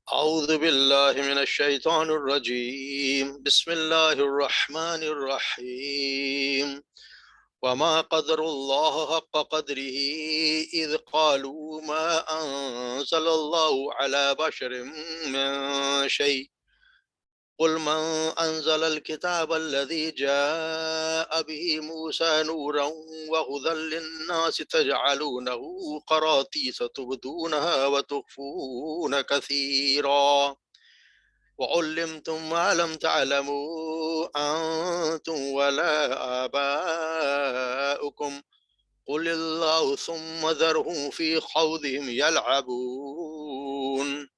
أعوذ بالله من الشيطان الرجيم بسم الله الرحمن الرحيم وما قدر الله حق قدره إذ قالوا ما أنزل الله على بشر من شيء قل من أنزل الكتاب الذي جاء به موسى نورا وهدى للناس تجعلونه قراطيس تبدونها وتخفون كثيرا وعلمتم ما لم تعلموا أنتم ولا آباؤكم قل الله ثم ذرهم في خوضهم يلعبون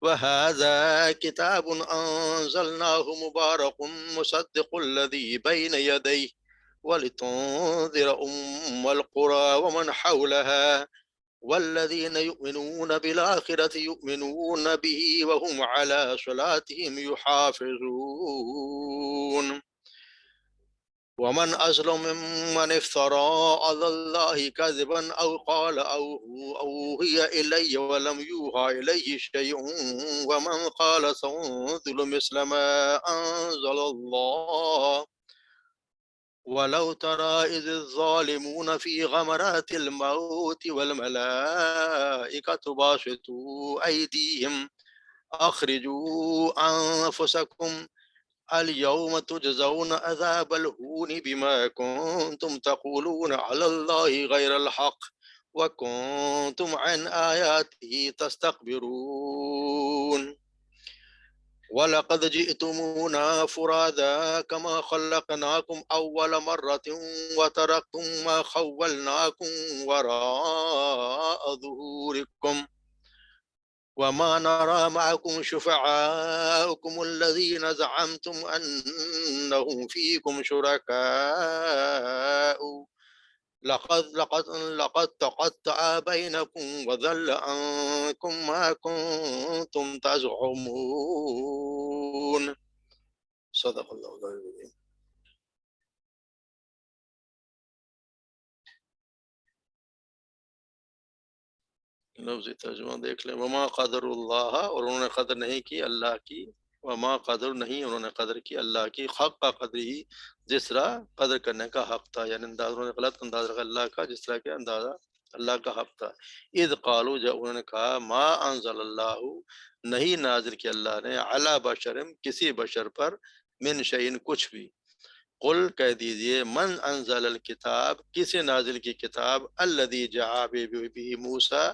وهذا كتاب أنزلناه مبارك مصدق الذي بين يديه ولتنذر القرى ومن حولها والذين يؤمنون بالآخرة يؤمنون به وهم على صلاتهم يحافظون ومن أظلم ممن افترى على الله كذبا أو قال أوحي إلي ولم يوحى إليه شيء ومن قال سأنزل مثل ما أنزل الله ولو ترى إذ الظالمون في غمرات الموت والملائكة باسطوا أيديهم أخرجوا أنفسكم اليوم تجزون عذاب الهون بما كنتم تقولون على الله غير الحق وكنتم عن آياته تستكبرون وَلَقَدْ جِئْتُمُونَا فُرَادَى كَمَا خَلَقْنَاكُمْ أَوَّلَ مَرَّةٍ وَتَرَكْتُم مَّا خَوَّلْنَاكُمْ وَرَاءَ ظُهُورِكُمْ وَمَا نَرَىٰ مَعَكُمْ شُفَعَاءَكُمُ الَّذِينَ زَعَمْتُمْ أَنَّهُمْ فِيكُمْ شُرَكَاءُ لقد تقطع بينكم وضل عنكم ما كنتم تزعمون صدق اللہ العظیم۔ لفظی ترجمہ دیکھ لیں۔ وما قدر اللہ، اور انہوں نے قدر نہیں کی اللہ کی، وما قدر نہیں انہوں نے قدر کی اللہ کی، حق کا قدر ہی جس طرح قدر کرنے کا حق تھا، یعنی انداز انہوں نے غلط انداز رکھا اللہ کا جس طرح کہ اندازہ اللہ کا حق تھا۔ اذ قالوا، جب انہوں نے کہا ما انزل اللہ، نہیں نازل کیا اللہ نے، علی بشر، کسی بشر پر، من شیء، کچھ بھی۔ قل، کہہ دیجئے، من انزل الکتاب، کسی نازل کی کتاب، الذی جاء بہ موسیٰ،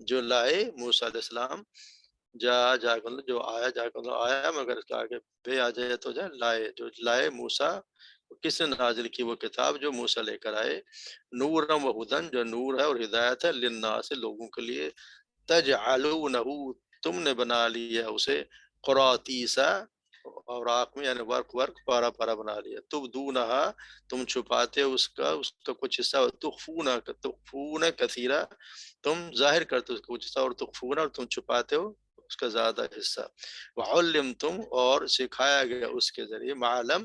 جو لائے موسیٰ علیہ السلام، جا کر جو آیا مگر اس کے آگے بے آ جائے تو جائے لائے، جو لائے موسیٰ، کس نے نازل کی وہ کتاب جو موسیٰ لے کر آئے، نورم و ہدن، جو نور ہے اور ہدایت ہے، للناس، لوگوں کے لیے، تجعلونہ، تم نے بنا لیا اسے، قراطیسا، اوراق میں، یعنی ورق پارا پارا بنا لیا، تبدونہا، تم چھپاتے اس کا کچھ حصہ، تخفون کثیرا، تم ظاہر کرتے ہو اس کا کچھ حصہ، اور تخفون، اور تم چھپاتے ہو اس کا زیادہ حصہ، وعلمتم، اور سکھایا گیا اس کے ذریعے، معلم،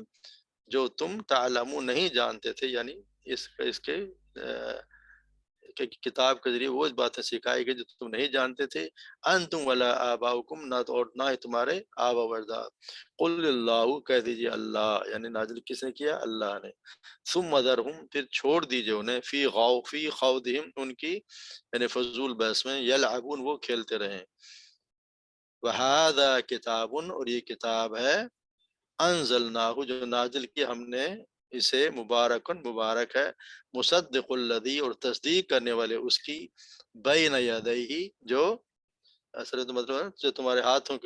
جو تم تعلمون نہیں جانتے تھے، یعنی اس کے کہ کتاب کے ذریعے وہ باتیں سکھائی گئی جو تم نہیں جانتے تھے، انتم ولا آباؤکم، نہ اور نہ ہی تمہارے آبا و اجداد، قل اللہ، کہہ دیجئے اللہ، یعنی نازل کس نے کیا؟ اللہ نے، ثم ذرہم، پھر چھوڑ دیجئے انہیں، فی خوضہم، ان کی یعنی فضول بحث میں، یلعبون، وہ کھیلتے رہیں، وہذا کتاب، اور یہ کتاب ہے، انزلناہ، جو نازل کی ہم نے اسے، مبارکن، مبارک ہے، مصدق الذی، اور تصدیق کرنے والے اس کی، بین یدیہ، جو اصل تو مطلب ہے جو تمہارے ہاتھوں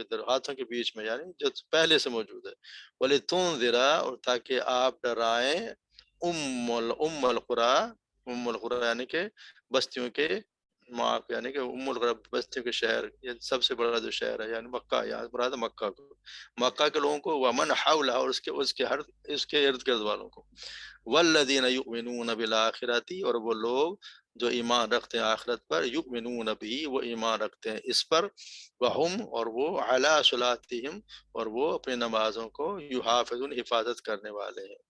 کے بیچ میں، یعنی جو پہلے سے موجود ہے، وَلِتُنذِرَ، اور تاکہ آپ ڈرائیں، ام القری یعنی کہ بستیوں کے ماں، یعنی کہ ام القری بستیوں کے شہر، یہ سب سے بڑا جو شہر ہے، یعنی مکہ، یہاں مراد ہے مکہ کو، مکہ کے لوگوں کو، ومن حولہ، اور اس کے ارد گرد والوں کو، والذین یؤمنون بالآخرۃ، اور وہ لوگ جو ایمان رکھتے ہیں آخرت پر، یؤمنون بھی، وہ ایمان رکھتے ہیں اس پر، وہم، اور وہ، علی صلاتہم، اور وہ اپنی نمازوں کو، یحافظون، حفاظت کرنے والے ہیں،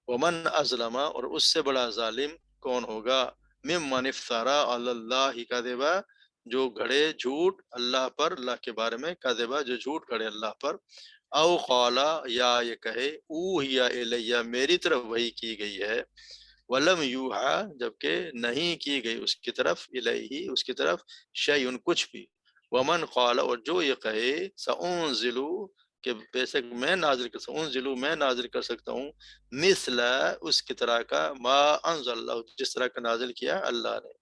ومن ازلم، اور اس سے بڑا ظالم کون ہوگا، ممن افترا علی اللہ کذبا، جو گھڑے جھوٹ اللہ پر، اللہ کے بارے میں، کذبا جو جھوٹ گھڑے اللہ پر، او قالا یا یہ کہے اوحیا الیہ میری طرف وحی کی گئی ہے، ولم یوحا جبکہ نہیں کی گئی اس کی طرف، الیہ اس کی طرف، شیء کچھ بھی، ومن قال اور جو یہ کہے سأنزل کہ بے شک میں نازل کر سکتا ہوں، انزلو میں نازل کر سکتا ہوں، مثل اس کی طرح کا، ما انزل اللہ جس طرح کا نازل کیا اللہ نے،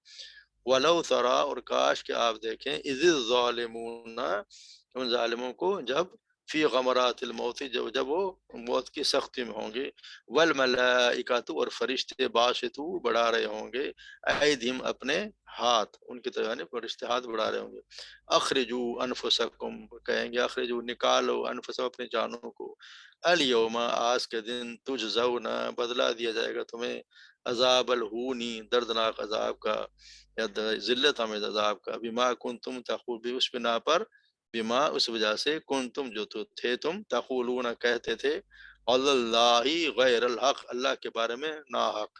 ولو ترا اور کاش کہ آپ دیکھیں اذ الظالمون ان ظالموں کو جب فی غمرات الموت جب وہ موت کی سختی میں ہوں گے، والملائکۃ اور فرشتے باسطو بڑھا رہے ہوں گے، ایدہم اپنے ہاتھ، ان کی طرح یعنی فرشتے ہاتھ بڑھا رہے ہوں گے، اخرجو انفسکم کہیں گے اخرجو نکالو انفسکم اپنی جانوں کو، الیوم آج کے دن تجزون بدلہ دیا جائے گا تمہیں، عذاب الہونی دردناک عذاب کا یا ذلت آمیز عذاب کا، بما کنتم تقول بھی اس بنا پر، بما اس وجہ سے کنتم جو تو تھے تم تقولون کہتے تھے، اللہ غیر الحق اللہ کے بارے میں ناحق،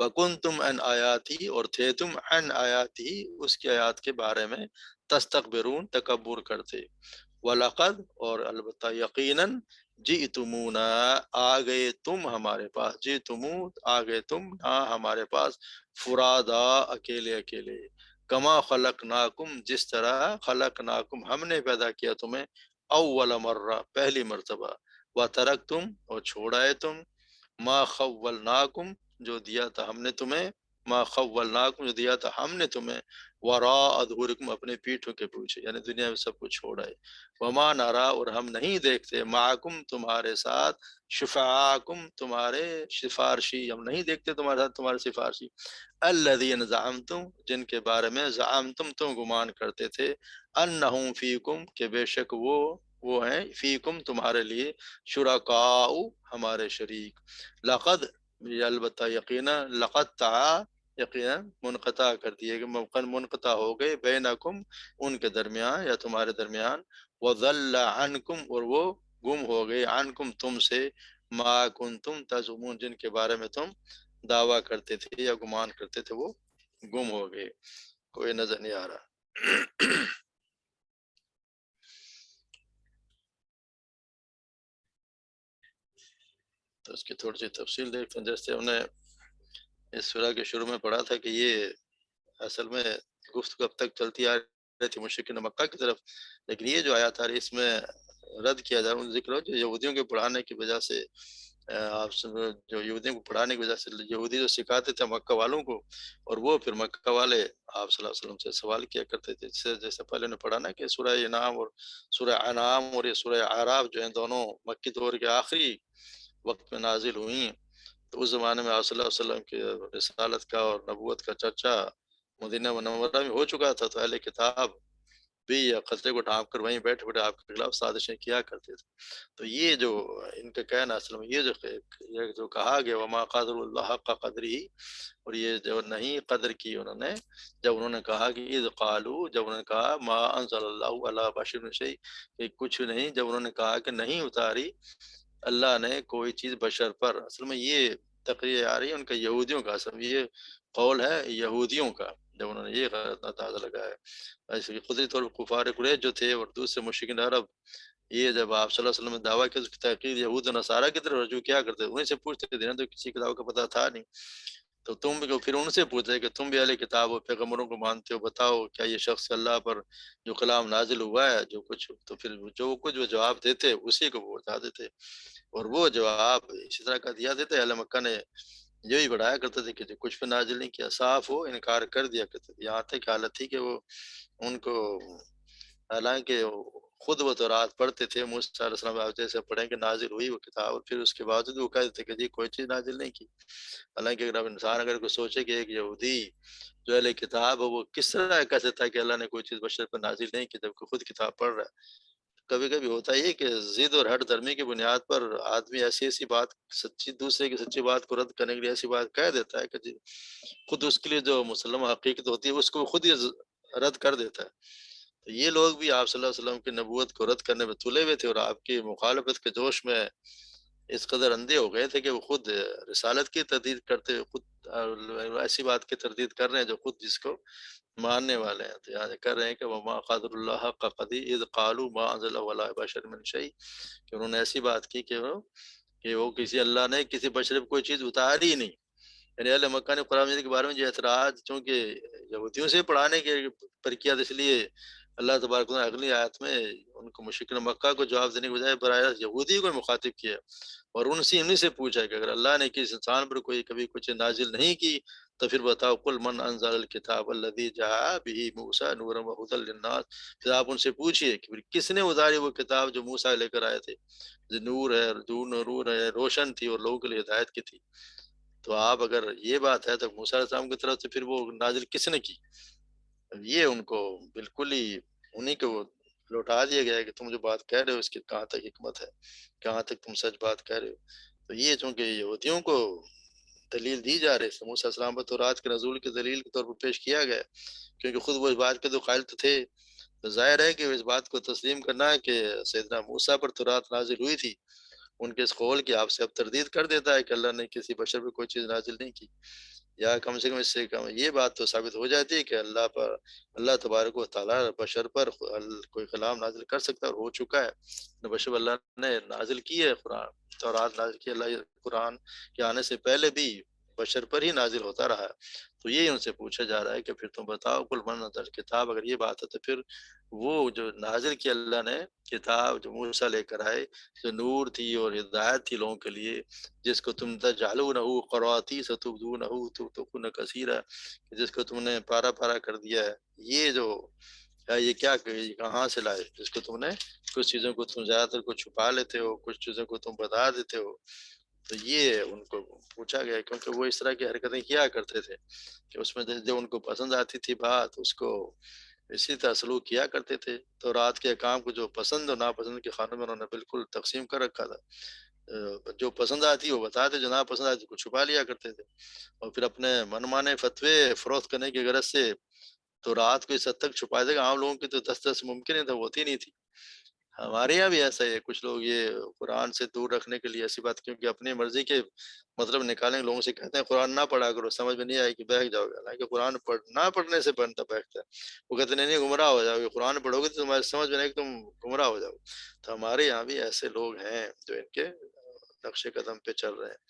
وکنتم ان آیاتی اور تھے تم ان آیاتی اس کی آیات کے بارے میں تستکبرون تکبر کرتے، وَلَقَدْ اور البتہ یقیناً جئتمونا آ گئے تم ہمارے پاس، جئتمو آ گئے تم ہاں ہمارے پاس، فرادا اکیلے اکیلے، کما خلقناکم جس طرح خلقناکم ہم نے پیدا کیا تمہیں، اول مرہ پہلی مرتبہ، وترکتم اور چھوڑائے تم، ما خولناکم جو دیا تھا ہم نے تمہیں، ما خولناکم جو دیا تھا ہم نے تمہیں، وراء ظہورکم اپنے پیٹھوں کے پیچھے، یعنی دنیا میں سب کچھ چھوڑائے، وما نرا اور ہم نہیں دیکھتے، معکم تمہارے ساتھ، شفعاکم تمہارے سفارشی، ہم نہیں دیکھتے تمہارے ساتھ تمہارے سفارشی، الذین زعمتم جن کے بارے میں زعمتم تم گمان کرتے تھے، انہم فیکم کہ بے شک وہ ہیں فیکم تمہارے لیے، شرکاء ہمارے شریک، لقد یہ البتہ یقینا، لقد تعا یقینا منقطع کر دیے گئے، منقطع ہو گئے، بینکم ان کے درمیان یا تمہارے درمیان، وضل عنکم اور وہ گم ہو گئے، عنکم تم سے، ما کنتم تزعمون جن کے بارے میں تم دعویٰ کرتے تھے یا گمان کرتے تھے وہ گم ہو گئے، کوئی نظر نہیں آ رہا۔ تو اس کی تھوڑی سی تفصیل دیکھتے ہیں، جیسے ہم نے اس سورہ کے شروع میں پڑھا تھا کہ یہ اصل میں گفتگو اب تک چلتی آ رہی تھی مشرکین مکہ کی طرف، لیکن یہ جو آیات آ رہی اس میں رد کیا جا رہا ہے، ذکر ہو جو یہودیوں کے پڑھانے کی وجہ سے، آپ جو یہودیوں کو پڑھانے کی وجہ سے یہودی جو سکھاتے تھے مکہ والوں کو، اور وہ پھر مکہ والے آپ صلی اللہ علیہ وسلم سے سوال کیا کرتے تھے، جیسے پہلے نے پڑھا نا کہ سورہ انعام اور سورہ انعام اور یہ سورہ اعراف جو ہیں دونوں مکی دور کے آخری وقت میں نازل ہوئی، تو اس زمانے میں آپ صلی اللہ علیہ وسلم کی رسالت کا اور نبوت کا چرچا مدینہ منورہ میں ہو چکا تھا، تو اہل کتاب بھی خطرے کو ڈھانپ کر وہیں بیٹھے بیٹھے آپ کے خلاف سازشیں کیا کرتے تھے، تو یہ جو ان کا کہنا اصل میں یہ جو کہا گیا وما قدر اللہ حق قدری، اور یہ جو نہیں قدر کی انہوں نے، جب انہوں نے کہا کہ اذ قالوا جب انہوں نے کہا ما انزل اللہ علی بشر من شیء کہ کچھ نہیں، جب انہوں نے کہا کہ نہیں اتاری اللہ نے کوئی چیز بشر پر، اصل میں یہ تقریر آ رہی ہے ان کا یہودیوں کا، اصل میں یہ قول ہے یہودیوں کا، جب انہوں نے یہ غلط اندازہ لگایا ہے، ایسے کہ قدرتی طور پر کفار قریش جو تھے اور دوسرے مشرکین عرب، یہ جب آپ صلی اللہ علیہ وسلم نے دعویٰ کیا اس کی تحقیق یہود و نصارہ کی طرف رجوع کیا کرتے، انہیں سے پوچھتے تھے، تو کسی کتاب کا پتہ تھا نہیں، تو تم بھی پھر ان سے پوچھتے کہ تم بھی اہل کتاب ہو، پیغمبروں کو مانتے ہو، بتاؤ کیا یہ شخص اللہ پر جو کلام نازل ہوا ہے جو کچھ، تو پھر جو کچھ وہ جواب دیتے اسی کو وہ بتا دیتے، اور وہ جواب اسی طرح کا دیا دیتے، اہل مکہ نے یہی بڑھایا کرتے تھے کہ جو کچھ بھی نازل نہیں کیا، صاف ہو انکار کر دیا کرتے تھے، یہاں تک حالت تھی کہ وہ ان کو حالانکہ خود وہ تورات پڑھتے تھے، موسیٰ علیہ السلام آپ جیسے پڑھیں کہ نازل ہوئی وہ کتاب، اور پھر اس کے باوجود وہ کہتے تھے کہ جی کوئی چیز نازل نہیں کی، حالانکہ اگر انسان اگر کوئی سوچے کہ ایک یہودی جو اہل کتاب ہے وہ کس طرح کہہ سکتا ہے کہ اللہ نے کوئی چیز بشر پر نازل نہیں کی جبکہ خود کتاب پڑھ رہا ہے، کبھی کبھی ہوتا ہے کہ ضد اور ہٹ دھرمی کی بنیاد پر آدمی ایسی ایسی بات سچی دوسرے کی سچی بات کو رد کرنے کے لیے ایسی بات کہہ دیتا ہے کہ جی خود اس کے لیے جو مسلم حقیقت ہوتی ہے اس کو خود ہی رد کر دیتا ہے، تو یہ لوگ بھی آپ صلی اللہ علیہ وسلم کی نبوت کو رد کرنے میں تلے ہوئے تھے، اور آپ کی مخالفت کے جوش میں اس قدر اندھے ہو گئے تھے کہ وہ خود رسالت کی تردید کرتے، خود ایسی بات کی تردید کر رہے ہیں جو خود جس کو ماننے والے ہیں. تو یہاں کر رہے ہیں کہ وما قدر اللہ حق قدر اذ قالوا ما انزل ولا بشر من شيء، کہ انہوں نے ایسی بات کی کہ وہ کسی اللہ نے کسی بشر پہ کوئی چیز اتاری ہی نہیں. یعنی اہل مکہ نے قرآن مجید کے بارے میں جو اعتراض چونکہ یہودیوں سے پڑھانے کے پر کیا، اس لیے اللہ تبارک و تعالیٰ نے اگلی آیت میں ان کو مشرکین مکہ کو جواب دینے کے بجائے براہ راست یہودی کو مخاطب کیا اور انہیں سے پوچھا کہ اگر اللہ نے کسی انسان پر کبھی کچھ نازل نہیں کی تو پھر بتاؤ قل من انزل الکتاب الذی جاء به موسیٰ نورا وہدی للناس. پھر آپ ان سے پوچھئے کہ کس نے اتاری وہ کتاب جو موسیٰ لے کر آئے تھے، جو نور ہے، روشن تھی اور لوگوں کے لیے ہدایت کی تھی. تو آپ اگر یہ بات ہے تو موسیٰ علیہ السلام کی طرف سے پھر وہ نازل کس نے کی؟ یہ ان کو بالکل ہی انہیں کو لوٹا دیا گیا ہے کہ تم جو بات کہہ رہے ہو اس کی کہاں تک حکمت ہے، کہاں تک تم سچ بات کہہ رہے ہو. تو یہ چونکہ یہودیوں کو دلیل دی جا رہی ہے، موسیٰ علیہ السلام پر تورات کے نزول کی دلیل کے طور پر پیش کیا گیا، کیونکہ خود وہ اس بات کے تو قائل تو تھے. تو ظاہر ہے کہ اس بات کو تسلیم کرنا ہے کہ سیدنا موسیٰ پر تورات نازل ہوئی تھی، ان کے اس قول کی آپ سے اب تردید کر دیتا ہے کہ اللہ نے کسی بشر پہ کوئی چیز نازل نہیں کی، یا کم سے کم اس سے کم یہ بات تو ثابت ہو جاتی ہے کہ اللہ تبارک و تعالیٰ بشر پر کوئی کلام نازل کر سکتا ہے اور ہو چکا ہے. بشر اللہ نے نازل کی ہے قرآن، تورات نازل کی اللہ قرآن کے آنے سے پہلے بھی بشر پر ہی نازل ہوتا رہا ہے. تو یہ ان سے پوچھا جا رہا ہے کہ پھر تم بتاؤ قل من انزل کتاب، اگر یہ بات ہے تو پھر وہ جو نازل کی اللہ نے کتاب جو موسیٰ لے کر آئے، جو نور تھی اور ہدایت تھی لوگوں کے لیے، جس کو تم تجعلونہ قراطیس تبدونہ تبدون کثیرا، جس کو تم نے پارا پارا کر دیا ہے. یہ جو یہ کیا کہاں سے لائے جس کو تم نے کچھ چیزوں کو تم زیادہ تر کو چھپا لیتے ہو، کچھ چیزوں کو تم بتا دیتے ہو. تو یہ ان کو پوچھا گیا کیونکہ وہ اس طرح کی حرکتیں کیا کرتے تھے کہ اس میں جو ان کو پسند آتی تھی بات اس کو اسی طرح سلوک کیا کرتے تھے. تو رات کے کام کو جو پسند اور ناپسند کے خانوں میں انہوں نے بالکل تقسیم کر رکھا تھا. جو پسند آتی وہ بتاتے، جو ناپسند آتی کو چھپا لیا کرتے تھے، اور پھر اپنے من مانے فتوے فروخت کرنے کی غرض سے تو رات کو اس حد تک چھپا دے گا. عام لوگوں کی تو دس ممکن ہی تھا، ہوتی نہیں تھی. ہمارے یہاں بھی ایسا ہے، کچھ لوگ یہ قرآن سے دور رکھنے کے لیے ایسی بات کیونکہ اپنی مرضی کے مطلب نکالیں گے، لوگوں سے کہتے ہیں قرآن نہ پڑھا کرو، سمجھ میں نہیں آئے کہ بہک جاؤ گے. حالانکہ قرآن نہ پڑھنے سے بنتا بہکتا ہے. وہ کہتے ہیں نہیں گمراہ ہو جاؤ گے، قرآن پڑھو گے تو تمہارے سمجھ میں نہیں کہ تم گمراہ ہو جاؤ. تو ہمارے یہاں بھی ایسے لوگ ہیں جو ان کے نقش قدم پہ چل رہے ہیں.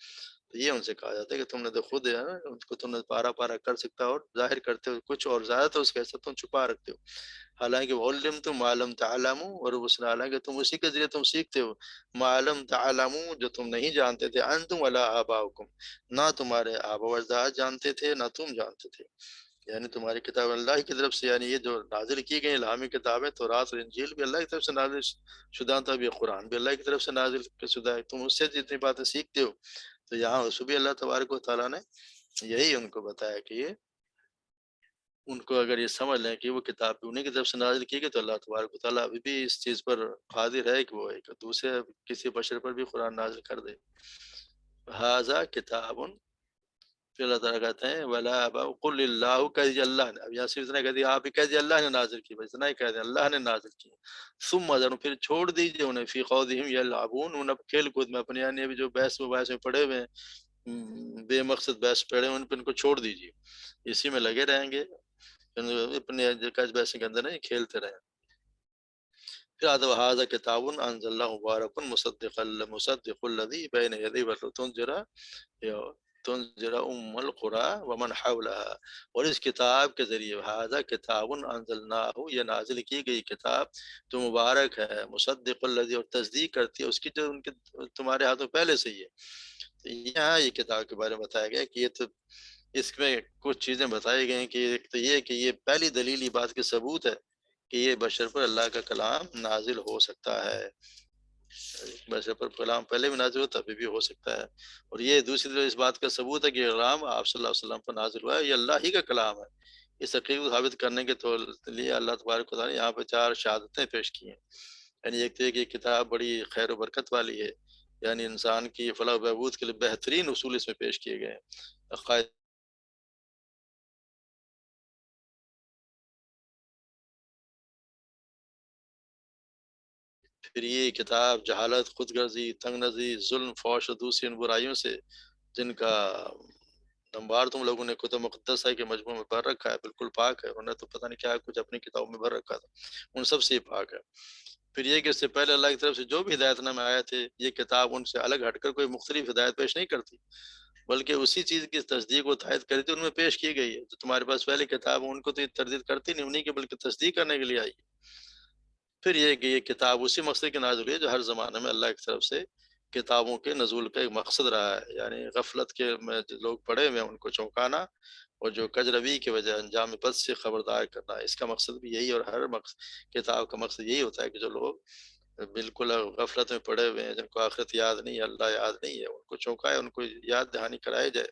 تو یہ ان سے کہا جاتا ہے کہ تم نے تو خود ہے نا ان کو تم نے پارا پارا کر سکتا اور ظاہر کرتے ہو کچھ اور زیادہ تو اس کے ایسا تم چھپا رکھتے ہو. حالانکہ علم تم معلوم تعلموں، اور اس نے حالانکہ تم اسی کے ذریعے تم سیکھتے ہو معلوم تعلموں جو تم نہیں جانتے تھے، انتم ولا آباؤکم، نہ تمہارے آبا و اجداد جانتے تھے نہ تم جانتے تھے. یعنی تمہاری کتاب اللہ کی طرف سے، یعنی یہ جو نازل کی گئی الہامی کتابیں تورات اور انجیل بھی اللہ کی طرف سے نازل شدہ تھا، بھی قرآن بھی اللہ کی طرف سے نازل شدہ ہے. تم اس سے جتنی باتیں سیکھتے ہو. تو یہاں اس بھی اللہ تبارک و تعالیٰ نے یہی ان کو بتایا کہ یہ ان کو اگر یہ سمجھ لیں کہ وہ کتاب انہیں کی طرف سے نازل کی گئی تو اللہ تبارک و تعالیٰ ابھی بھی اس چیز پر قادر ہے کہ وہ ایک دوسرے کسی بشر پر بھی قرآن نازل کر دے. ھذا کتاب، پھر اللہ تعالیٰ کہتے ہیں ولا قل اللہ، کہہ دیجیے اللہ نے. اب یہاں صرف اتنا کہہ دیا، آپ ہی کہہ دیجیے اللہ نے نازل کی، بس اتنا ہی کہہ دیں اللہ نے نازل کی. ثم ذروا، پھر چھوڑ دیجیے انہیں فی خوضہم یلعبون، ان کھیل کود میں اپنے، یعنی ابھی جو بحث میں پڑے ہوئے ہیں، بے مقصد بحث پڑے ہوئے ان پہ ان کو چھوڑ دیجیے، اسی میں لگے رہیں گے، اپنے بحث کے اندر نہیں کھیلتے رہیں. پھر آتا وہذا کتاب انزل اللہ مبارک مصدق الذی بین یدیہ تنذر ام القری ومن حولها، اور اس کتاب کے ذریعے ھذا کتاب انزلناہ، یہ نازل کی گئی کتاب جو مبارک ہے، مصدق الذی، اور تصدیق کرتی ہے اس کی جو ان کے تمہارے ہاتھوں پہلے سے ہی ہے. تو یہاں یہ کتاب کے بارے میں بتایا گیا کہ یہ تو اس میں کچھ چیزیں بتائی گئی ہیں کہ ایک تو یہ کہ یہ پہلی دلیل یہ بات کے ثبوت ہے کہ یہ بشر پر اللہ کا کلام نازل ہو سکتا ہے. بشر پر کلام پہلے بھی نازل ہوتا ابھی بھی ہو سکتا ہے. اور یہ دوسری طرف اس بات کا ثبوت ہے کہ کلام آپ صلی اللہ علیہ وسلم پر نازل ہوا ہے، یہ اللہ ہی کا کلام ہے. اس حقیقت کو ثابت کرنے کے لیے اللہ تبارک و تعالیٰ نے یہاں پہ 4 شہادتیں پیش کی ہیں. یعنی ایک تو یہ کتاب بڑی خیر و برکت والی ہے، یعنی انسان کی فلاح و بہبود کے لیے بہترین اصول اس میں پیش کیے گئے ہیں. عقائد، پھر یہ کتاب جہالت، خود غرضی، تنگ نظری، ظلم، فحش اور دوسری ان برائیوں سے جن کا نمبر تم لوگوں نے کتب مقدسہ کے مجموع میں بھر رکھا ہے، بالکل پاک ہے، انہوں نے تو پتہ نہیں کیا کچھ اپنی کتابوں میں بھر رکھا تھا، ان سب سے پاک ہے۔ پھر یہ کہ اس سے پہلے اللہ کی طرف سے جو بھی ہدایت نامے آئے تھے، یہ کتاب ان سے الگ ہٹ کر کوئی مختلف ہدایت پیش نہیں کرتی، بلکہ اسی چیز کی تصدیق و تائید کرتی ان میں پیش کی گئی ہے۔ جو تمہارے پاس پہلے کتاب ان کو تو یہ تردید کرتی نہیں، انہیں کی بلکہ تصدیق کرنے کے لیے آئی ہے۔ پھر یہ کہ یہ کتاب اسی مقصد کی نازل ہوئی ہے جو ہر زمانے میں اللہ کی طرف سے کتابوں کے نزول کا ایک مقصد رہا ہے، یعنی غفلت کے میں جو لوگ پڑے ہوئے ہیں ان کو چونکانا، اور جو کجروی کی وجہ انجام بد سے خبردار کرنا، اس کا مقصد بھی یہی، اور ہر کتاب کا مقصد یہی ہوتا ہے کہ جو لوگ بالکل غفلت میں پڑے ہوئے ہیں، جن کو آخرت یاد نہیں ہے، اللہ یاد نہیں ہے، ان کو چونکائے، ان کو یاد دہانی کرائی جائے۔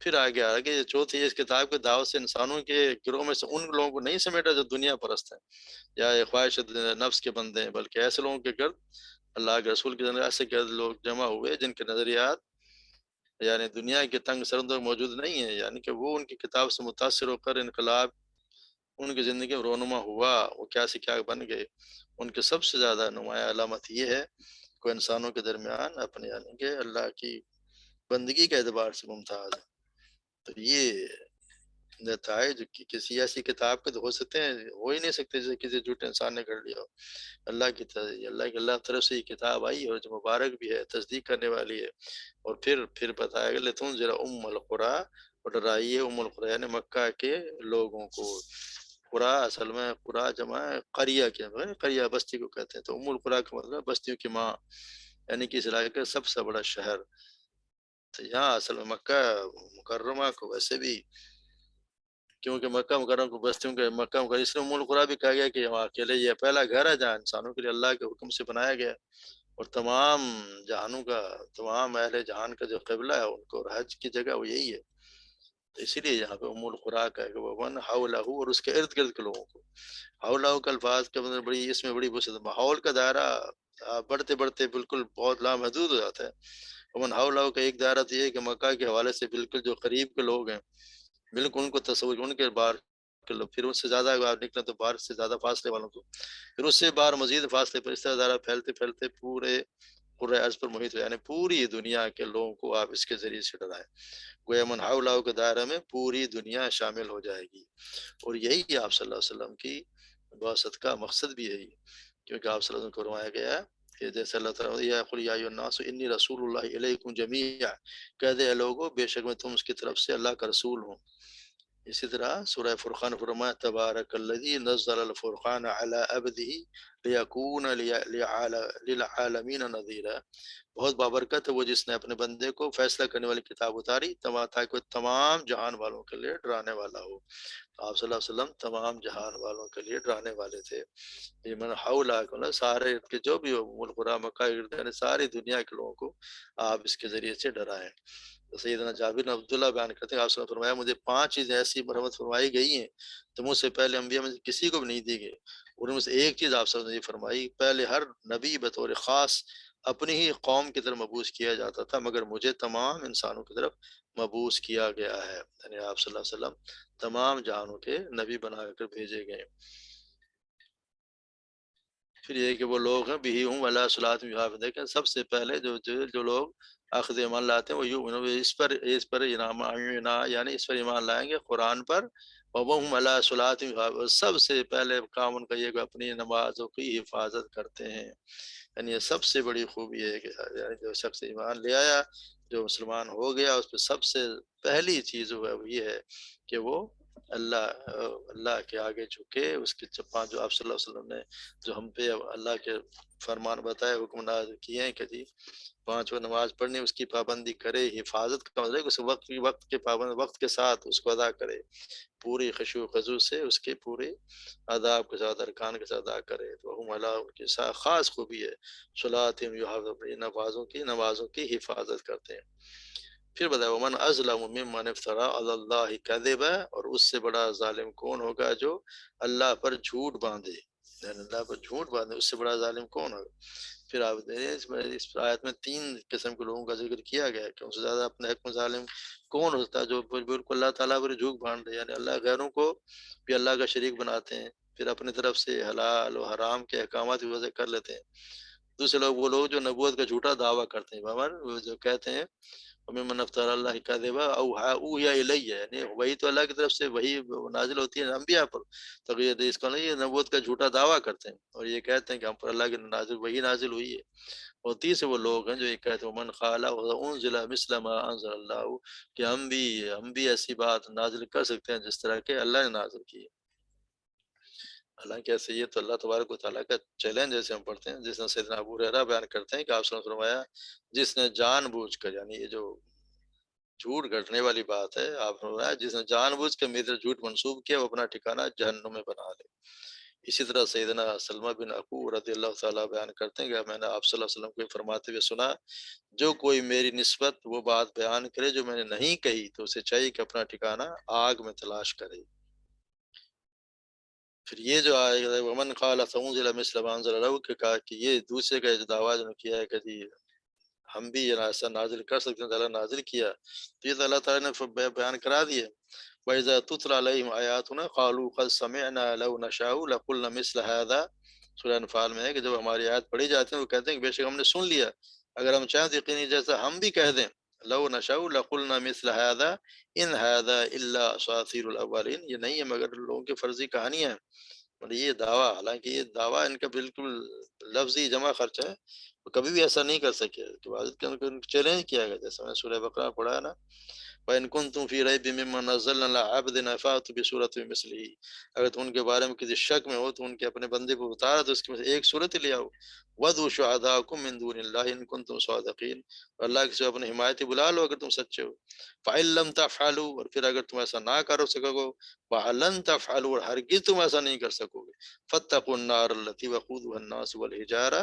پھر آگے یہ چوتھی اس کتاب کے دعوت سے انسانوں کے گروہ میں سے ان لوگوں کو نہیں سمیٹا جو دنیا پرست ہیں یا خواہش نفس کے بندے ہیں، بلکہ ایسے لوگوں کے گرد اللہ کے رسول کی ایسے گرد لوگ جمع ہوئے جن کے نظریات یعنی دنیا کے تنگ سرندوں میں موجود نہیں ہیں، یعنی کہ وہ ان کی کتاب سے متاثر ہو کر انقلاب ان کی زندگی میں رونما ہوا، وہ کیا سے کیا بن گئے۔ ان کے سب سے زیادہ نمایاں علامت یہ ہے کہ انسانوں کے درمیان اپنے یعنی کہ اللہ کی بندگی کے اعتبار سے ممتاز ہے۔ تو یہ نتائج کسی ایسی کتاب کے تو ہو سکتے ہیں، ہو ہی نہیں سکتے جیسے کسی جھوٹے انسان نے کر لیا ہو۔ اللہ طرف سے یہ کتاب آئی اور جو مبارک بھی ہے، تصدیق کرنے والی ہے۔ اور پھر بتایا گیا لتنذر ام القری، اور ڈرائیے ام القری یعنی مکہ کے لوگوں کو۔ قرا اصل میں قرا جمع ہے قریہ کے، قریہ بستی کو کہتے ہیں، تو ام القری کا مطلب بستیوں کی ماں، یعنی کہ اس علاقے کا سب سے بڑا شہر۔ تو یہاں اصل میں مکہ مکرمہ کو ویسے بھی، کیونکہ مکہ مکرمہ کو بستیوں کے مکہ مکرمہ اس لیے ام القری بھی کہا گیا کہ وہاں اکیلے یہ پہلا گھر ہے جہاں انسانوں کے لیے اللہ کے حکم سے بنایا گیا، اور تمام جہانوں کا، تمام اہل جہان کا جو قبلہ ہے ان کو حج کی جگہ وہ یہی ہے۔ تو اسی لیے یہاں پہ ام القری کا ہے کہ وہ من حولہ، اور اس کے ارد گرد کے لوگوں کو، حولہ کا الفاظ کا مطلب بڑی، اس میں بڑی وسعت، ماحول کا دائرہ بڑھتے بڑھتے بالکل بہت لامحدود ہو جاتا ہے۔ ومن حولہ کا ایک دائرہ تو یہ ہے کہ مکہ کے حوالے سے بالکل جو قریب کے لوگ ہیں، بالکل ان کو تصور ان کے بار کے لوگ، پھر اس سے زیادہ اگر نکلے تو باہر سے زیادہ فاصلے والوں کو، پھر اس سے باہر مزید فاصلے پر، اس طرح دائرہ پھیلتے پھیلتے پورے قرۂ ارض پر محیط ہو، یعنی پوری دنیا کے لوگوں کو آپ اس کے ذریعے سے ڈرائیں۔ گویا من حولہ کے دائرے میں پوری دنیا شامل ہو جائے گی، اور یہی آپ صلی اللہ علیہ وسلم کی بعثت کا مقصد بھی یہی ہے، کیونکہ آپ صلی اللہ علیہ وسلم کو فرمایا گیا ہے کہ جیسے اللہ تعالیٰ یا قل یا ایھا الناس انی رسول اللہ الیکم جمیعا، کہہ دے اے لوگو بے شک میں تم اس کی طرف سے اللہ کا رسول ہوں۔ اسی طرح سورہ فرقان فرمایا تبارک الذی نزل الفرقان علی عبدہ لیکون للعالمین نذیرا، بہت بابرکت ہے وہ جس نے اپنے بندے کو فیصلہ کرنے والی کتاب اتاری تاکہ وہ تمام جہان والوں کے لیے ڈرانے والا ہو۔ آپ صلی اللہ علیہ وسلم تمام جہان والوں کے لیے ڈرانے والے تھے۔ یہ من حولہ سارے کے جو بھی ملک مکہ یعنی ساری دنیا کے لوگوں کو آپ اس کے ذریعے سے ڈرائیں۔ تو سیدنا جابر بن عبداللہ بیان کرتے ہیں آپ صلی اللہ علیہ وسلم نے فرمایا مجھے 5 چیزیں ایسی مرحمت فرمائی گئی ہیں تو مجھ سے پہلے انبیاء میں کسی کو بھی نہیں دی گئی، ان میں سے ایک چیز آپ صلی اللہ علیہ وسلم نے فرمائی، پہلے ہر نبی بطور خاص اپنی ہی قوم کی طرف مبعوث کیا جاتا تھا، مگر مجھے تمام انسانوں کی طرف مبعوث کیا گیا ہے، یعنی آپ صلی اللہ علیہ وسلم تمام جہانوں کے نبی بنا کر بھیجے گئے۔ پھر یہ کہ وہ لوگ ہیں بھی ہوں اللہ صلاۃ میں دیکھیں سب سے پہلے جو لوگ آخر ایمان لاتے ہیں وہ یوں اس پر انعام یعنی اس پر ایمان لائیں گے قرآن پر، اور وہ اللہ صلاۃ سب سے پہلے کام ان کا یہ کہ اپنی نمازوں کی حفاظت کرتے ہیں، یعنی یہ سب سے بڑی خوبی ہے کہ یعنی جو شخص ایمان لے آیا، جو مسلمان ہو گیا، اس پہ سب سے پہلی چیز وہ یہ ہے کہ وہ اللہ کے آگے جھکے، اس کے چپاں جو آپ صلی اللہ علیہ وسلم نے جو ہم پہ اللہ کے فرمان بتائے، حکم نازل کیے ہیں کہ جی 5 وقت نماز پڑھنی، اس کی پابندی کرے، حفاظت کا مطلب ہے کہ اس وقت کے پابند وقت کے ساتھ اس کو ادا کرے، پوری خشوع و خضوع سے اس کے پورے آداب کے ساتھ ارکان کے ساتھ ادا کرے، تو ہم اللہ ان کی خاص خوبی ہے صلاۃ نمازوں کی حفاظت کرتے ہیں۔ پھر بتایا ومن ازلم ممن افترى علی اللہ کذبا، اور اس سے بڑا ظالم کون ہوگا جو اللہ پر جھوٹ باندھے، یعنی اللہ پر جھوٹ باندھے، اس سے بڑا ظالم کون ہوگا۔ پھر آپ اس آیت میں 3 قسم کے لوگوں کا ذکر کیا گیا ہے کہ ان سے زیادہ اپنے حق میں ظالم کون ہوتا ہے، جو بالکل اللہ تعالیٰ پر جھوٹ باندھے، یعنی اللہ غیروں کو بھی اللہ کا شریک بناتے ہیں، پھر اپنی طرف سے حلال و حرام کے احکامات بھی وضع کر لیتے ہیں۔ دوسرے لوگ وہ لوگ جو نبوت کا جھوٹا دعویٰ کرتے ہیں، وہ جو کہتے ہیں وممن افترى اللہ کذبا اوحی الی، یعنی وہی تو اللہ کی طرف سے وہی نازل ہوتی ہے انبیاء پر، تو اس کو نہیں، یہ نبوت کا جھوٹا دعویٰ کرتے ہیں اور یہ کہتے ہیں کہ ہم پر اللہ کی نازل وہی نازل ہوئی ہے۔ اور تیسرے وہ لوگ ہیں جو یہ کہتے ہیں من قال انزل مثل ما انزل اللہ، کہ ہم بھی ایسی بات نازل کر سکتے ہیں جس طرح کہ اللہ نے نازل کی ہے۔ حالانکہ ایسے یہ تو اللہ تبارک و تعالیٰ کا چیلنج جیسے ہم پڑھتے ہیں، جس نے سیدنا ابو ہریرہ بیان کرتے ہیں کہ آپ صلی اللہ علیہ وسلم نے فرمایا جس نے جان بوجھ کر، یعنی یہ جو جھوٹ گھٹنے والی بات ہے، آپ نے فرمایا جس نے جان بوجھ کر میری طرف جھوٹ منسوب کیا وہ اپنا ٹھکانہ جہنم میں بنا لے۔ اسی طرح سیدنا سلمہ بن اکو رضی اللہ تعالیٰ بیان کرتے ہیں کہ میں نے آپ صلی اللہ علیہ وسلم کو فرماتے ہوئے سنا جو کوئی میری نسبت وہ بات بیان کرے جو میں نے نہیں کہی تو اسے چاہیے کہ اپنا ٹھکانہ آگ میں تلاش کرے۔ پھر یہ جو آئے گا ومن قال انزل مثل ما انزل اللہ، کہ کہا کہ یہ دوسرے کا جو دعویٰ جو کیا ہے کہ جی ہم بھی یہ ایسا نازل کر سکتے ہیں، اللہ نازل کیا، تو یہ تو اللہ تعالیٰ نے بیان کرا دیا۔ وَإِذَا تُتْلَى عَلَيْهِمْ آيَاتُنَا قَالُوا قَدْ سَمِعْنَا لَوْ نَشَاءُ لَقُلْنَا مِثْلَ هَذَا۔ سورہ انفال میں ہے کہ جب ہماری آیات پڑھی جاتی ہیں وہ کہتے ہیں کہ بے شک ہم نے سن لیا، اگر ہم چاہیں تو یقینی جیسا ہم بھی کہہ دیں لو نشاء لقلنا مثل هذا ان هذا الا اساطیر الاولین، یہ نہیں ہے مگر لوگوں کی فرضی کہانیاں ہیں۔ اور یہ دعویٰ، حالانکہ یہ دعویٰ ان کا بالکل لفظی جمع خرچ ہے، وہ کبھی بھی ایسا نہیں کر سکے، چیلنج کیا گیا، جیسا میں نے سورہ بقرہ پڑھا ہے نا، وَإِن كُنتُمْ فِي رَيْبٍ مِّمَّا نَزَّلْنَا عَلَىٰ عَبْدِنَا فَأْتُوا بِسُورَةٍ مِّن مِّثْلِهِ، اگر تم ان کے بارے میں کسی شک میں ہو تو ان کے اپنے بندے کو اتارا تو اس کی ایک صورت ہی لے آؤ۔ وَادْعُوا شُهَدَاءَكُم مِّن دُونِ اللَّهِ إِن كُنتُمْ صَادِقِينَ، اور اللہ کے سوا اپنے حمایتی بلا لو اگر تم سچے ہو۔ فَإِن لَّمْ تَفْعَلُوا، اور پھر اگر تم ایسا نہ کر سکو گے، وَلَن تَفْعَلُوا، اور ہرگز تم ایسا نہیں کر سکو گے، فَاتَّقُوا النَّارَ الَّتِي وَقُودُهَا النَّاسُ وَالْحِجَارَةُ،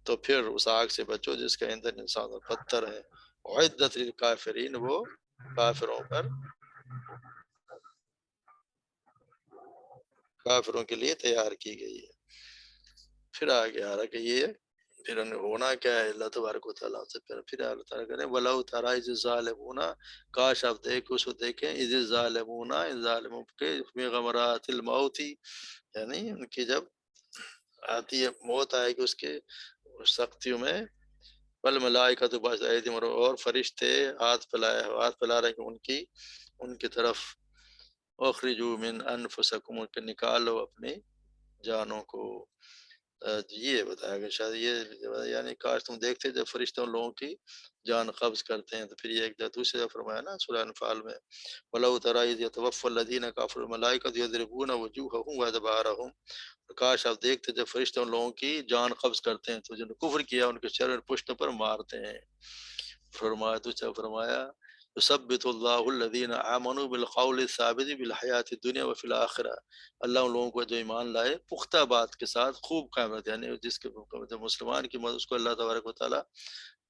تو پھر اس آگ سے بچو جس کا ایندھن انسان اور پتھر ہے، اعدت للکافرین، وہ کافروں پر، کافروں کے لیے تیار کی گئی ہے۔ پھر آگے آ رہا کہ یہ پھر ہونا کیا ہے، اللہ تبارک و تعالیٰ سے پھر اللہ تعالیٰ کریں وَلَوْ تَرَىٰ إِذِ الظَّالِمُونَ، کاش آپ دیکھ اس کو دیکھیں، إِذِ الظَّالِمُونَ، ان ظالموں کے فِي غَمَرَاتِ الْمَوْتِ، یعنی ان کی جب آتی ہے موت آئے گی اس کے سختیوں میں، وَالْمَلَائِكَةُ بَاسِطُو أَيْدِيهِمْ، اور فرشتے ہاتھ پھیلا رہے ہیں ان کی طرف، اخرجوا من انفسکم، کہ نکالو اپنی جانوں کو۔ یہ بتایا گیا شاید یہ یعنی کاش تم دیکھتے جب فرشتوں لوگوں کی جان قبض کرتے ہیں، تو پھر یہ ایک دوسرے جگہ فرمایا نا سورہ انفال میں وَلَوْ تَرَىٰ إِذْ يَتَوَفَّى الَّذِينَ كَفَرُوا الْمَلَائِكَةُ يَضْرِبُونَ وُجُوهَهُمْ وَأَدْبَارَهُمْ، کاش آپ دیکھتے جب فرشتوں لوگوں کی جان قبض کرتے ہیں تو جن نے کفر کیا ان کے چہرے اور پشتوں پر مارتے ہیں۔ فرمایا یثبت اللہ الذین آمنوا بالقول الثابت فی الحیات الدنیا وفی الآخرہ، اللہ ان لوگوں کو جو ایمان لائے پختہ بات کے ساتھ خوب قائم رہتے، یعنی جس کے مسلمان کی مدد اس کو اللہ تبارک و تعالیٰ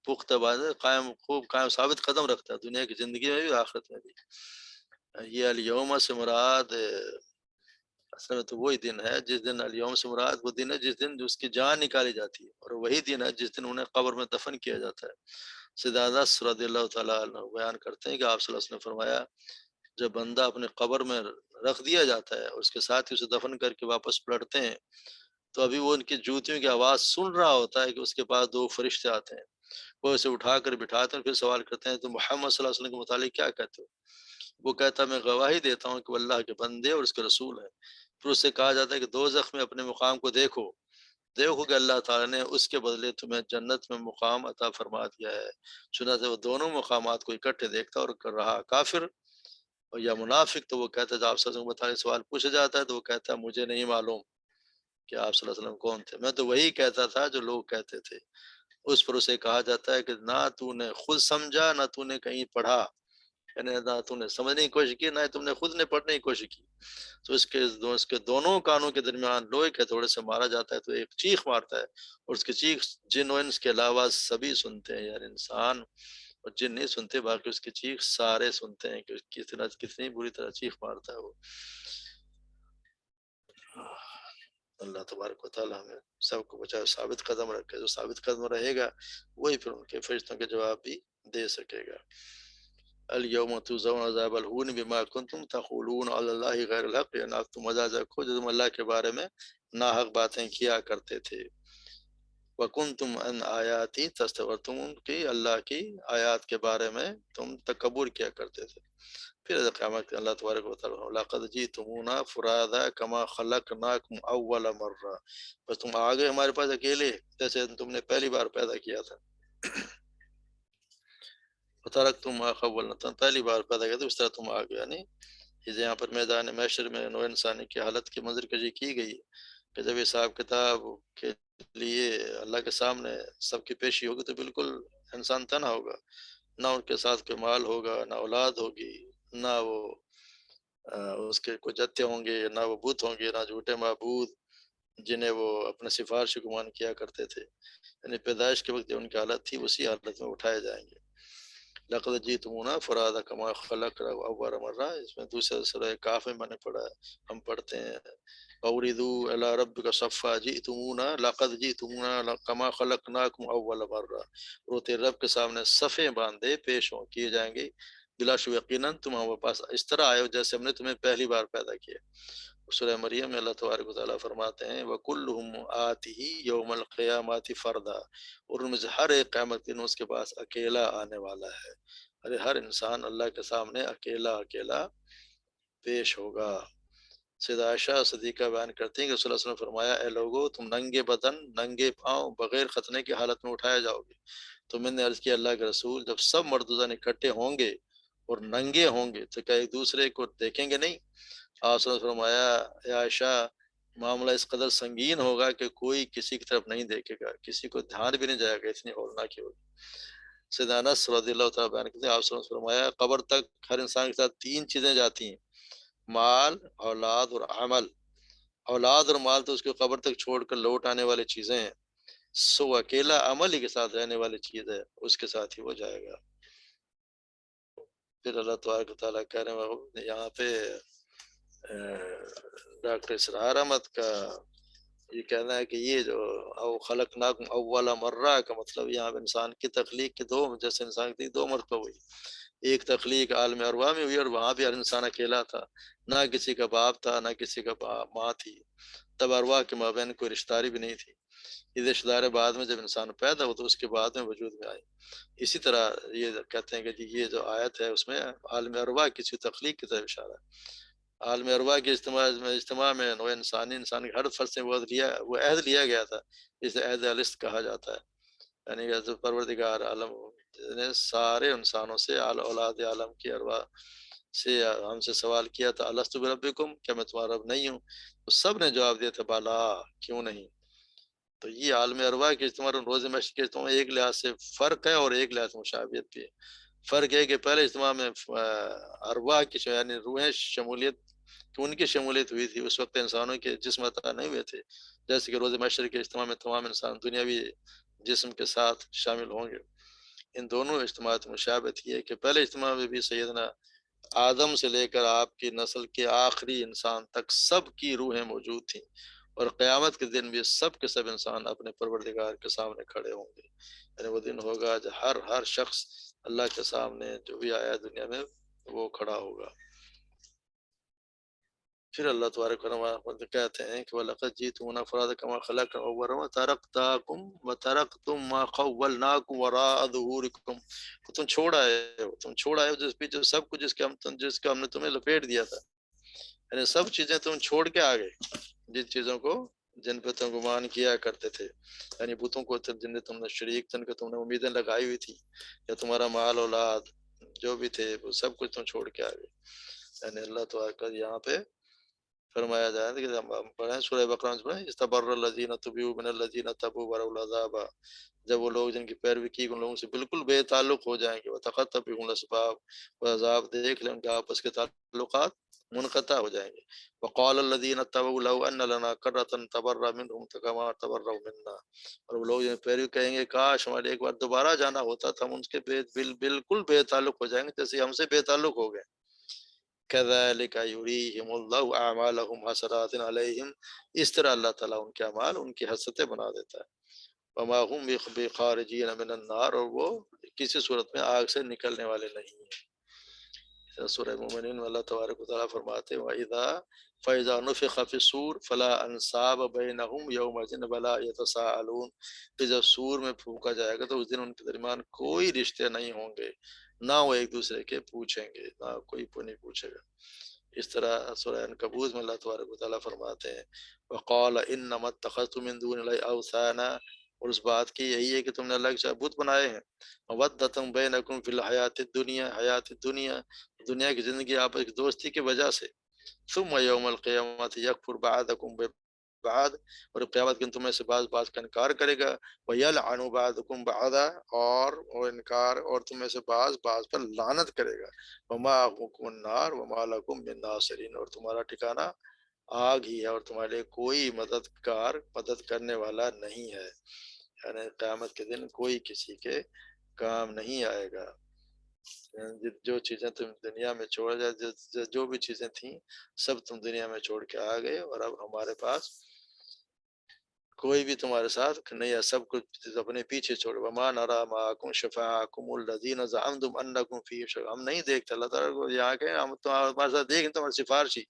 پختہ بات خوب قائم ثابت قدم رکھتا ہے، دنیا کی زندگی میں بھی آخرت میں بھی۔ یہ الیوم سے مراد اصل میں تو وہی دن ہے جس دن، الیوم سے مراد وہ دن ہے جس دن اس کی جان نکالی جاتی ہے، اور وہی دن ہے جس دن انہیں قبر میں دفن کیا جاتا ہے۔ سیدنا انس رضی اللہ تعالیٰ عنہ بیان کرتے ہیں کہ آپ صلی اللہ علیہ وسلم نے فرمایا جب بندہ اپنے قبر میں رکھ دیا جاتا ہے اور اس کے ساتھ ہی اسے دفن کر کے واپس پلٹتے ہیں تو ابھی وہ ان کی جوتیوں کی آواز سن رہا ہوتا ہے کہ اس کے پاس دو فرشتے آتے ہیں، وہ اسے اٹھا کر بٹھاتے ہیں، پھر سوال کرتے ہیں تو محمد صلی اللہ علیہ وسلم کے متعلق کیا کہتے ہو؟ وہ کہتا ہے میں گواہی دیتا ہوں کہ وہ اللہ کے بندے اور اس کے رسول ہیں۔ پھر اس سے کہا جاتا ہے کہ دوزخ میں اپنے مقام کو دیکھو کہ اللہ تعالیٰ نے اس کے بدلے تمہیں جنت میں مقام عطا فرما دیا ہے۔ چنانچہ وہ دونوں مقامات کو اکٹھے دیکھتا اور کر رہا کافر اور یا منافق تو وہ کہتا ہے جب آپ صلی اللہ علیہ وسلم بتانے سوال پوچھا جاتا ہے تو وہ کہتا ہے مجھے نہیں معلوم کہ آپ صلی اللہ علیہ وسلم کون تھے، میں تو وہی کہتا تھا جو لوگ کہتے تھے۔ اس پر اسے کہا جاتا ہے کہ نہ تو نے خود سمجھا نہ تو نے کہیں پڑھا، یعنی نہ تو نے سمجھنے کی کوشش کی نہ تم نے خود نے پڑھنے کی کوشش کی۔ تو اس کے دونوں کانوں کے درمیان لوہے کے تھوڑے سے مارا جاتا ہے تو ایک چیخ مارتا ہے، اور اس کی چیخ جن و انس کے علاوہ سبھی سنتے ہیں، یعنی انسان اور جن نہیں سنتے، باقی اس کی چیخ سارے سنتے ہیں کہ کتنی بری طرح چیخ مارتا ہے وہ۔ اللہ تبارک و تعالیٰ ہمیں سب کو بچائے، ثابت قدم رکھے، جو ثابت قدم رہے گا وہی پھر ان کے فرشتوں کے جواب بھی دے سکے گا۔ الیوم تجزون عذاب الہون بما کنتم تقولون علی اللہ غیر الحق، یعنی آپ تم عذاب رکھو جو تم اللہ کے بارے میں ناحق باتیں کیا کرتے تھے۔ وَكُنْتُمْ عَنْ آیَاتِی تَسْتَكْبِرُونَ، تم ان کی اللہ کی آیات کے بارے میں تم تکبر کیا کرتے تھے۔ پھر قیامت کے اللہ تبارک و تعالیٰ لَقَدْ جِئْتُمُونَا فُرَادَىٰ كَمَا خَلَقْنَاكُمْ أَوَّلَ مَرَّةٍ، بس تم آ گئے ہمارے پاس اکیلے جیسے تم نے پہلی بار پیدا کیا تھا۔ وَتَرَكْتُم مَا خَوَّلْنَاكُمْ، پہلی بار پیدا کیا تھا اس طرح تم آ گئے، یعنی یہاں پر میدان محشر میں نوع انسانی کی حالت کی منظر کشی کی گئی کہ جب حساب کتاب کے لیے اللہ کے سامنے سب کی پیشی ہوگی تو بالکل انسان تنہا ہوگا، نہ ان کے ساتھ کوئی مال ہوگا، نہ اولاد ہوگی، نہ وہ اس کے کوئی جتے ہوں گے، نہ وہ بت ہوں گے، نہ جھوٹے معبود جنہیں وہ اپنے سفارش گمان کیا کرتے تھے، یعنی پیدائش کے وقت جو ان کی حالت تھی اسی حالت میں اٹھائے جائیں گے۔ لَقَدْ جِئْتُمُونَا فُرَادَىٰ كَمَا خَلَقْنَاكُمْ أَوَّلَ مَرَّةٍ، اس میں دوسرے سورہ کاف میں میں نے پڑھا ہے، ہم پڑھتے ہیں وَأُوْرِدُوا إِلَىٰ رَبِّكَ صَفًّا جِئْتُمُونَا لَقَدْ جِئْتُمُونَا كَمَا خَلَقْنَاكُمْ أَوَّلَ مَرَّةٍ، وہ تیرے رب کے سامنے صفیں باندھے پیش کیے جائیں گے، بلا شبہ یقیناً تم ہمارے پاس اس طرح آئے ہو جیسے ہم نے تمہیں پہلی بار پیدا کیا۔ سورہ مریم میں اللہ تبارک و تعالیٰ فرماتے ہیں وَكُلُّهُمْ آتِهِ يَوْمَ الْقِيَامَةِ فَرْدًا، اور ان میں سے ہر ایک قیامت کے دن اس کے پاس اکیلا آنے والا ہے، ہر انسان اللہ کے سامنے اکیلا اکیلا پیش ہوگا۔ سیدہ عائشہ صدیقہ بیان کرتی ہیں کہ صلی اللہ علیہ وسلم نے فرمایا اے لوگو تم ننگے بدن ننگے پاؤں بغیر ختنے کی حالت میں اٹھائے جاؤ گے۔ تو میں نے عرض کیا اللہ کے رسول جب سب مردودان اکٹھے ہوں گے اور ننگے ہوں گے تو کیا ایک دوسرے کو دیکھیں گے نہیں؟ آپ صلی اللہ علیہ وسلم فرمایا اے عائشہ معاملہ اس قدر سنگین ہوگا کہ کوئی کسی کی طرف نہیں دیکھے گا، کسی کو دھیان بھی نہیں جائے گا، اتنی ہولناکی ہوگی۔ سیدنا انس رضی اللہ تعالیٰ بیان کرتے ہیں آپ صلی اللہ علیہ وسلم فرمایا قبر تک ہر انسان کے ساتھ تین چیزیں جاتی ہیں، مال، اولاد اور عمل۔ اولاد اور مال تو اس کو قبر تک چھوڑ کر لوٹ آنے والی چیزیں ہیں، سو اکیلا عمل ہی کے ساتھ رہنے والی چیز ہے، اس کے ساتھ ہی وہ جائے گا۔ پھر اللہ تبارک و تعالیٰ کہہ رہے ہیں یہاں پہ ڈاکٹر اسرار احمد کا یہ کہنا ہے کہ یہ جو او خلقناکم اول مرہ کا مطلب یہاں پہ انسان کی تخلیق کے دو، جیسے انسان کی دو مرتبہ ہوئی، ایک تخلیق عالم ارواح میں ہوئی اور وہاں بھی ہر انسان اکیلا تھا، نہ کسی کا باپ تھا نہ کسی کا ماں تھی، تب ارواح کے مابین کوئی رشتہ داری بھی نہیں تھی، یہ رشتہ دار بعد میں جب انسان پیدا ہو تو اس کے بعد میں وجود میں آئی۔ اسی طرح یہ کہتے ہیں کہ یہ جو آیت ہے اس میں عالم ارواح کسی تخلیق کی طرف اشارہ ہے۔ عالم ارواح کے اجتماع میں نوع انسان کے ہر فرد سے وہ عہد لیا گیا تھا جسے عہد الست کہا جاتا ہے، یعنی کہ پروردگار عالم نے سارے انسانوں سے اولاد عالم کی ارواح سے ہم سے سوال کیا تھا الست بربکم، کیا میں تمہارا رب نہیں ہوں؟ تو سب نے جواب دیا تھا بالا، کیوں نہیں۔ تو یہ عالم ارواح کے اجتماع اور روز محشر کے اجتماع ایک لحاظ سے فرق ہے اور ایک لحاظ سے مشابہت بھی ہے۔ فرق ہے کہ پہلے اجتماع میں ارواح کی یعنی روحیں شمولیت کہ ان کی شمولیت ہوئی تھی، اس وقت انسانوں کے جسم عطا نہیں ہوئے تھے، جیسے کہ روز محشر کے اجتماع میں تمام انسان دنیاوی جسم کے ساتھ شامل ہوں گے۔ ان دونوں اجتماعات میں مشابہت یہ ہے کہ پہلے اجتماع میں بھی سیدنا آدم سے لے کر آپ کی نسل کے آخری انسان تک سب کی روحیں موجود تھیں، اور قیامت کے دن بھی سب کے سب انسان اپنے پروردگار کے سامنے کھڑے ہوں گے، یعنی وہ دن ہوگا جب ہر شخص اللہ کے سامنے جو بھی آیا دنیا میں وہ کھڑا ہوگا۔ پھر اللہ تبارک و تعالیٰ کہتے ہیں کہ وَلَقَدْ جِئْتُمُونَا فُرَادَىٰ كَمَا خَلَقْنَاكُمْ أَوَّلَ مَرَّةٍ وَتَرَكْتُم مَّا خَوَّلْنَاكُمْ وَرَاءَ ظُهُورِكُمْ، تم چھوڑ آئے ہو جس پیچھے سب کچھ جس کا ہم نے تمہیں لپیٹ دیا تھا، یعنی سب چیزیں تم چھوڑ کے آ گئے، جن چیزوں کو جن پہ تم گمان کیا کرتے تھے، یعنی بتوں کو جن نے تم نے شریک جن کو تم نے امیدیں لگائی ہوئی تھی، یا تمہارا مال اولاد جو بھی تھے وہ سب کچھ تم چھوڑ کے آ گئے۔ یعنی اللہ تعالیٰ یہاں پہ فرمایا جائے کہ ہم پڑھیں سورہ بقرہ میں پڑھیں استبر الذین تبعوا من الذین تبعوا ورأوا العذاب، جب وہ لوگ جن کی پیروی کی ان لوگوں سے بالکل بے تعلق ہو جائیں گے، وتقطع بهم الاسباب، وہ عذاب دیکھ لیں کہ آپس کے تعلقات منقطع ہو جائیں گے۔ وقال الذین اتبعوا لو ان لنا کرۃ نتبرأ منهم كما تبرؤوا منا، اور وہ لوگ جن پیروی کہیں گے کاش ہمارے ایک بار دوبارہ جانا ہوتا تھا، ہم ان کے بالکل بے تعلق ہو جائیں گے جیسے ہم سے بے تعلق ہو گئے۔ كذلك يريهم الله اعمالهم حسرات عليهم، اس طرح اللہ تعالیٰ ان کے اعمال ان کی حسرتیں بنا دیتا ہے۔ وما هم بخارجین من النار، اور وہ کسی صورت میں آگ سے نکلنے والے نہیں ہیں۔ سورہ مومنین میں اللہ تبارک و تعالیٰ فرماتے ہیں وَإِذَا فَإِذَا نُفِخَ فِي الصُّورِ فَلَا أَنْسَابَ بَيْنَهُمْ يَوْمَئِذٍ وَلَا يَتَسَاءَلُونَ، کہ جب سور میں پھونکا جائے گا تو اس دن ان کے درمیان کوئی رشتے نہیں ہوں گے، نہ وہ ایک دوسرے کے پوچھیں گے، نہ کوئی نہیں پوچھے گا۔ اس طرح سورہ عنکبوت میں اللہ تبارک و تعالیٰ فرماتے ہیں وَقَالَ إِنَّمَا اتَّخَذْتُم مِّن دُونِ اللَّهِ أَوْثَانًا، اور اس بات کی یہی ہے کہ تم نے اللہ کے ساتھ بت بنائے ہیں، مَوَدَّةً بَيْنَكُمْ فِي الْحَيَاةِ الدُّنْيَا، حیات دنیا، دنیا کی زندگی آپس کی دوستی کی وجہ سے، ثم یوم القیامت یکفر بعضکم ببعض، اور قیامت کے دن تم میں سے بعض کا انکار کرے گا، ویلعن بعضکم بعضا، اور وہ انکار اور تم میں سے بعض پر لعنت کرے گا، ومأواکم النار وما لکم من ناصرین، اور تمہارا ٹھکانہ آگ ہی ہے اور تمہارے لیے کوئی مدد کرنے والا نہیں ہے، یعنی قیامت کے دن کوئی کسی کے کام نہیں آئے گا۔ جو چیزیں تم دنیا میں چھوڑ جائے، جو بھی چیزیں تھیں سب تم دنیا میں چھوڑ کے آ گئے، اور اب ہمارے پاس کوئی بھی تمہارے ساتھ نہیں ہے، سب کچھ اپنے پیچھے چھوڑو۔ وما نرى معكم شفاعكم الذين زعمتم انكم فيه شركاء، ہم نہیں دیکھتے اللہ تعالیٰ کو یہاں کہ ہم تمہارے ساتھ دیکھیں تمہاری سفارشی،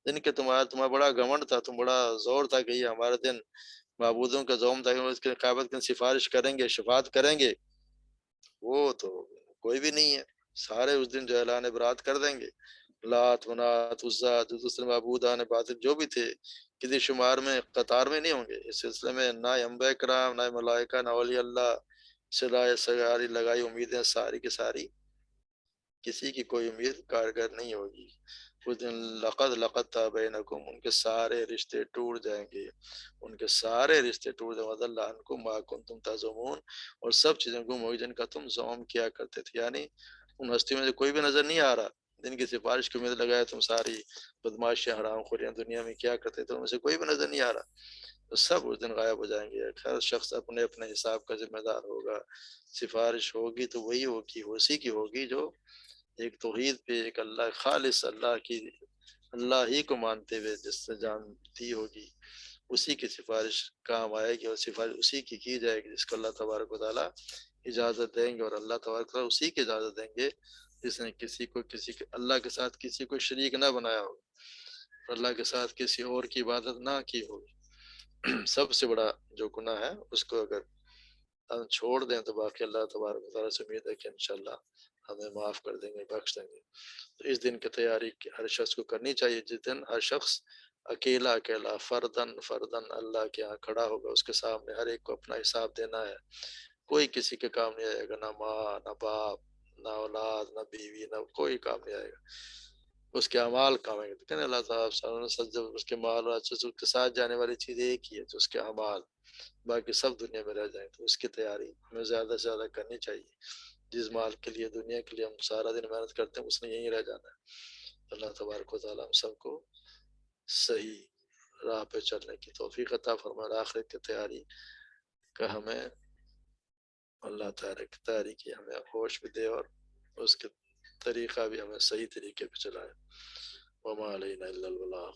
جن کے تمہارا بڑا گھمنڈ تھا، تم بڑا زور تھا کہ یہ ہمارے دن معبودوں کا زوم تھا کہ اس کے قیامت کی سفارش کریں گے، شفاعت کریں گے، وہ تو کوئی بھی نہیں ہے، سارے اس دن جو اعلان برات کر دیں گے، لات منات عزا جو دوسرے معبودان باطل جو بھی تھے کسی شمار میں قطار میں نہیں ہوں گے۔ اس سلسلے میں نہ انبیاء کرام، نہ ملائکہ، نہ اولیاء اللہ صدائے سگاری لگائی امیدیں ساری کی ساری کسی کی کوئی امید کارگر نہیں ہوگی۔ اس دن لقد بینکم، ان کے سارے رشتے ٹوٹ جائیں گے، ان کے سارے رشتے ٹوٹ جائیں گے، وَضَلَّ عَنْکُم مَا كُنْتُمْ تَزْعُمُونَ، اور سب چیزیں گم ہوئی جن کا تم زعم کیا کرتے تھے، یعنی ان ہستیوں میں سے کوئی بھی نظر نہیں آ رہا جن کی سفارش کی امید لگائے تم ساری بدماشیاں حرام خوریاں دنیا میں کیا کرتے تھے، ان میں سے کوئی بھی نظر نہیں آ رہا، تو سب اس دن غائب ہو جائیں گے، ہر شخص اپنے اپنے حساب کا ذمہ دار ہوگا۔ سفارش ہوگی تو وہی ہوگی، اسی کی ہوگی جو ایک توحید پہ، ایک اللہ خالص اللہ ہی کو مانتے ہوئے جس سے جانتی ہوگی، اسی کی سفارش کام آئے گی، اور سفارش اسی کی جائے گی جس کو اللہ تبارک و تعالیٰ اجازت دیں گے، اور اللہ تبارک و تعالیٰ اسی کی اجازت دیں گے جس نے اللہ کے ساتھ کسی کو شریک نہ بنایا ہو، اللہ کے ساتھ کسی اور کی عبادت نہ کی ہوگی۔ سب سے بڑا جو گناہ ہے اس کو اگر ہم چھوڑ دیں تو باقی اللہ تبارک و تعالیٰ سے امید ہے کہ انشاءاللہ ہمیں معاف کر دیں گے، بخش دیں گے۔ تو اس دن کی تیاری ہر شخص کو کرنی چاہیے، جس دن ہر شخص اکیلا فردن اللہ کے ہاں کھڑا ہوگا، اس کے سامنے ہر ایک کو اپنا حساب دینا ہے، کوئی کسی کے کام نہیں آئے گا، نہ ماں، نہ باپ، نہ اولاد، نہ بیوی، نہ کوئی کام نہیں آئے گا، اس کے اعمال کام آئیں گے۔ لیکن اللہ تعالیٰ جب اس کے مال اور اس کے ساتھ جانے والی چیز ایک ہی ہے جو اس کے اعمال، باقی سب دنیا میں رہ جائیں، تو اس کی تیاری ہمیں زیادہ سے زیادہ کرنی چاہیے۔ جس مال کے لیے دنیا کے لیے ہم سارا دن محنت کرتے ہیں اس نے یہیں رہ جانا ہے۔ اللہ تبارک و تعالیٰ ہم سب کو صحیح راہ پہ چلنے کی توفیق عطا فرمائے، آخرت کی تیاری کا ہمیں اللہ تعالیٰ کی تیاری کی ہمیں ہوش بھی دے، اور اس کے طریقہ بھی ہمیں صحیح طریقے پہ چلائے۔ وما علینا الا البلاغ۔